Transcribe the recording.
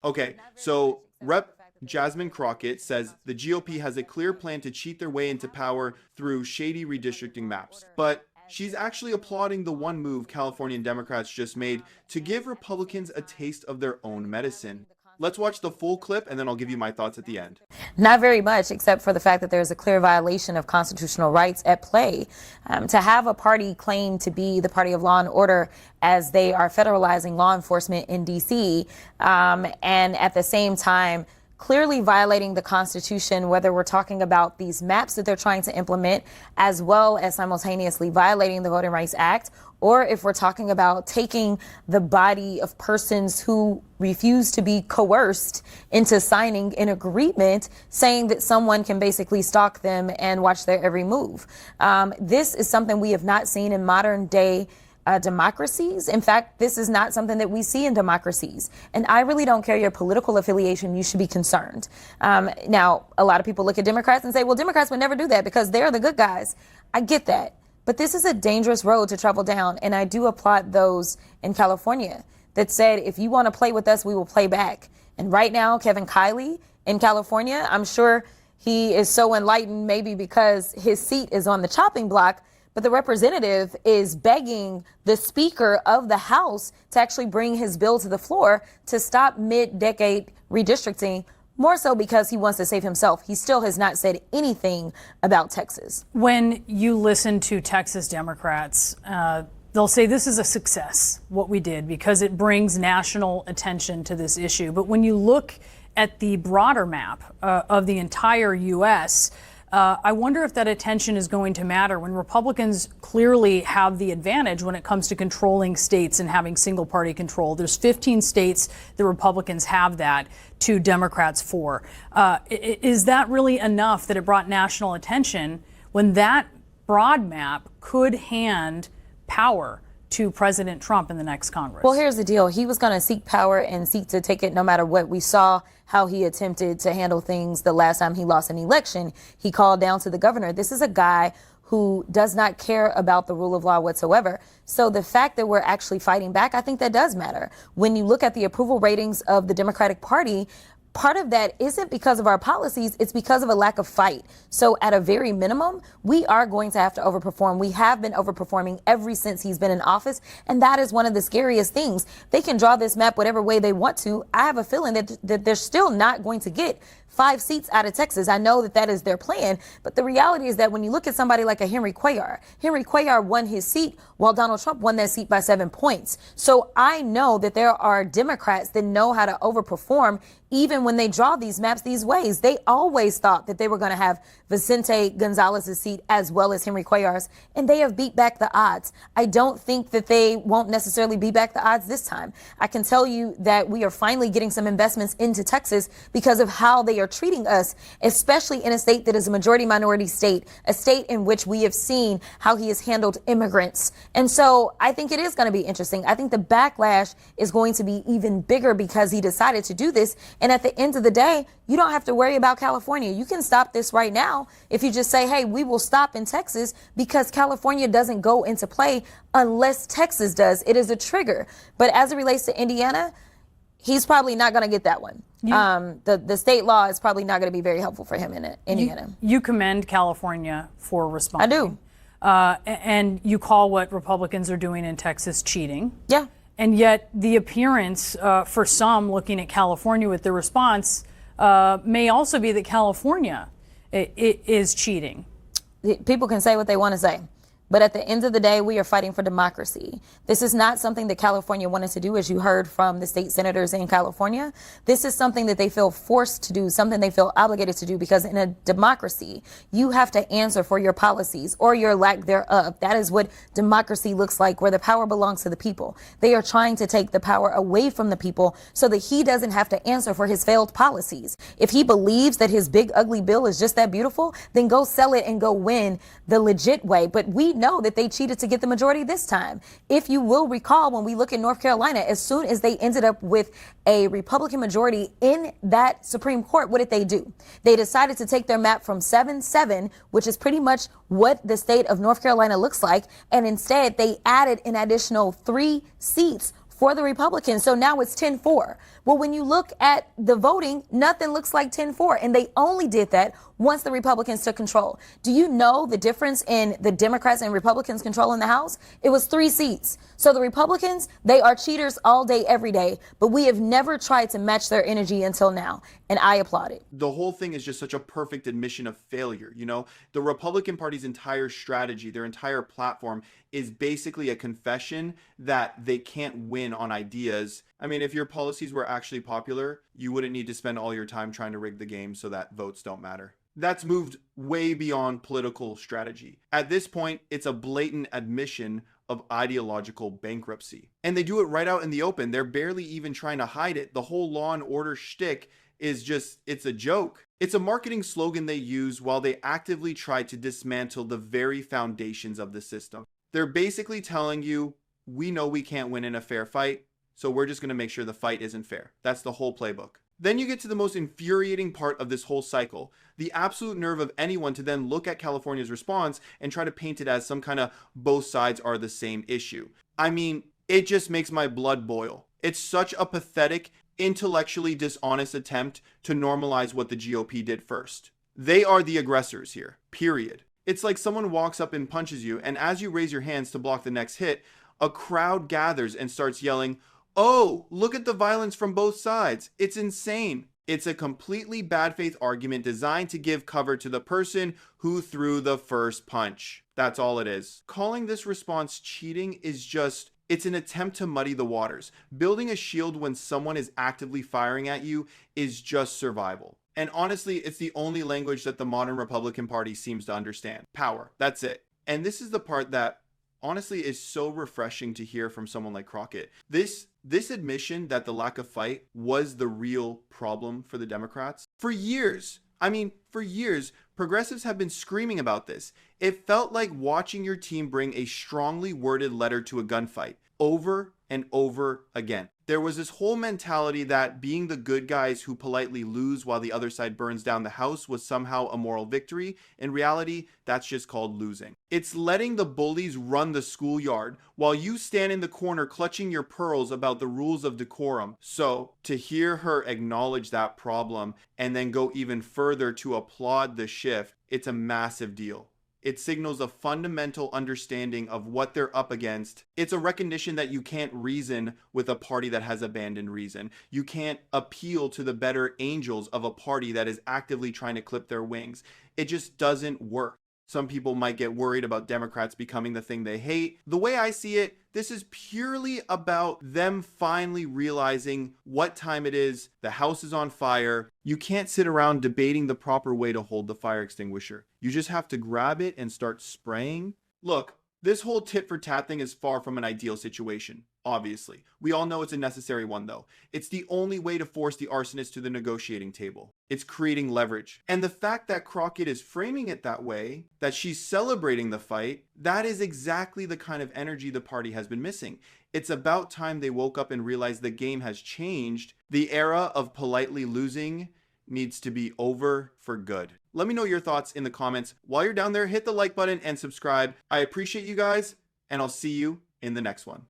Okay, so Rep. Jasmine Crockett says the GOP has a clear plan to cheat their way into power through shady redistricting maps. But she's actually applauding the one move Californian Democrats just made to give Republicans a taste of their own medicine. Let's watch the full clip and then I'll give you my thoughts at the end. Not very much, except for the fact that there's a clear violation of constitutional rights at play. To have a party claim to be the party of law and order as they are federalizing law enforcement in D.C. And at the same time, clearly violating the Constitution, whether we're talking about these maps that they're trying to implement, as well as simultaneously violating the Voting Rights Act, or if we're talking about taking the body of persons who refuse to be coerced into signing an agreement saying that someone can basically stalk them and watch their every move. This is something we have not seen in modern day democracies. In fact, this is not something that we see in democracies. And I really don't care your political affiliation. You should be concerned. Now, a lot of people look at Democrats and say, well, Democrats would never do that because they're the good guys. I get that. But this is a dangerous road to travel down. And I do applaud those in California that said, if you want to play with us, we will play back. And right now, Kevin Kiley in California, I'm sure he is so enlightened, maybe because his seat is on the chopping block. But the representative is begging the Speaker of the House to actually bring his bill to the floor to stop mid-decade redistricting, more so because he wants to save himself. He still has not said anything about Texas. When you listen to Texas Democrats, they'll say this is a success, what we did, because it brings national attention to this issue. But when you look at the broader map of the entire U.S., I wonder if that attention is going to matter when Republicans clearly have the advantage when it comes to controlling states and having single party control. There's 15 states the Republicans have that to Democrats 4. Is that really enough that it brought national attention when that broad map could hand power to President Trump in the next Congress? Well, here's the deal. He was going to seek power and seek to take it no matter what. We saw how he attempted to handle things the last time he lost an election. He called down to the governor. This is a guy who does not care about the rule of law whatsoever. So the fact that we're actually fighting back, I think that does matter. When you look at the approval ratings of the Democratic Party, part of that isn't because of our policies, it's because of a lack of fight. So at a very minimum, we are going to have to overperform. We have been overperforming ever since he's been in office. And that is one of the scariest things. They can draw this map whatever way they want to. I have a feeling that they're still not going to get 5 seats out of Texas. I know that that is their plan. But the reality is that when you look at somebody like a Henry Cuellar won his seat while Donald Trump won that seat by 7 points. So I know that there are Democrats that know how to overperform even when they draw these maps these ways. They always thought that they were going to have Vicente Gonzalez's seat as well as Henry Cuellar's, and they have beat back the odds. I don't think that they won't necessarily beat back the odds this time. I can tell you that we are finally getting some investments into Texas because of how they are treating us, especially in a state that is a majority minority state, a state in which we have seen how he has handled immigrants. And so I think it is going to be interesting. I think the backlash is going to be even bigger because he decided to do this. And at the end of the day, you don't have to worry about California. You can stop this right now if you just say, hey, we will stop in Texas because California doesn't go into play unless Texas does. It is a trigger. But as it relates to Indiana, he's probably not going to get that one. The state law is probably not going to be very helpful for him in Indiana. You commend California for responding. I do. And you call what Republicans are doing in Texas cheating. Yeah. And yet the appearance for some looking at California with the response may also be that California is cheating. People can say what they want to say. But at the end of the day, we are fighting for democracy. This is not something that California wanted to do, as you heard from the state senators in California. This is something that they feel forced to do, something they feel obligated to do, because in a democracy, you have to answer for your policies or your lack thereof. That is what democracy looks like, where the power belongs to the people. They are trying to take the power away from the people so that he doesn't have to answer for his failed policies. If he believes that his big, ugly bill is just that beautiful, then go sell it and go win the legit way. But we know that they cheated to get the majority this time. If you will recall, when we look at North Carolina, as soon as they ended up with a Republican majority in that Supreme Court, what did they do? They decided to take their map from 7-7, which is pretty much what the state of North Carolina looks like, and instead they added an additional 3 seats for the Republicans. So now it's 10-4. Well, when you look at the voting, nothing looks like 10-4. And they only did that once the Republicans took control. Do you know the difference in the Democrats and Republicans controlling the House? It was 3 seats. So the Republicans, they are cheaters all day, every day. But we have never tried to match their energy until now. And I applaud it. The whole thing is just such a perfect admission of failure. You know, the Republican Party's entire strategy, their entire platform is basically a confession that they can't win on ideas. I mean, if your policies were actually popular, you wouldn't need to spend all your time trying to rig the game so that votes don't matter. That's moved way beyond political strategy. At this point, it's a blatant admission of ideological bankruptcy. And they do it right out in the open. They're barely even trying to hide it. The whole law and order shtick is just, it's a joke. It's a marketing slogan they use while they actively try to dismantle the very foundations of the system. They're basically telling you, we know we can't win in a fair fight, so we're just going to make sure the fight isn't fair. That's the whole playbook. Then you get to the most infuriating part of this whole cycle, the absolute nerve of anyone to then look at California's response and try to paint it as some kind of both sides are the same issue. I mean, it just makes my blood boil. It's such a pathetic, intellectually dishonest attempt to normalize what the GOP did first. They are the aggressors here, period. It's like someone walks up and punches you, and as you raise your hands to block the next hit, a crowd gathers and starts yelling, "Oh, look at the violence from both sides. It's insane." It's a completely bad faith argument designed to give cover to the person who threw the first punch. That's all it is. Calling this response cheating is just, it's an attempt to muddy the waters. Building a shield when someone is actively firing at you is just survival. And honestly, it's the only language that the modern Republican Party seems to understand. Power. That's it. And this is the part that honestly is so refreshing to hear from someone like Crockett. This admission that the lack of fight was the real problem for the Democrats. For years, progressives have been screaming about this. It felt like watching your team bring a strongly worded letter to a gunfight over and over again. There was this whole mentality that being the good guys who politely lose while the other side burns down the house was somehow a moral victory. In reality, that's just called losing. It's letting the bullies run the schoolyard while you stand in the corner clutching your pearls about the rules of decorum. So to hear her acknowledge that problem and then go even further to applaud the shift, it's a massive deal. It signals a fundamental understanding of what they're up against. It's a recognition that you can't reason with a party that has abandoned reason. You can't appeal to the better angels of a party that is actively trying to clip their wings. It just doesn't work. Some people might get worried about Democrats becoming the thing they hate. The way I see it, this is purely about them finally realizing what time it is. The house is on fire. You can't sit around debating the proper way to hold the fire extinguisher. You just have to grab it and start spraying. Look, this whole tit-for-tat thing is far from an ideal situation, obviously. We all know it's a necessary one, though. It's the only way to force the arsonist to the negotiating table. It's creating leverage. And the fact that Crockett is framing it that way, that she's celebrating the fight, that is exactly the kind of energy the party has been missing. It's about time they woke up and realized the game has changed. The era of politely losing needs to be over for good. Let me know your thoughts in the comments. While you're down there, hit the like button and subscribe. I appreciate you guys, and I'll see you in the next one.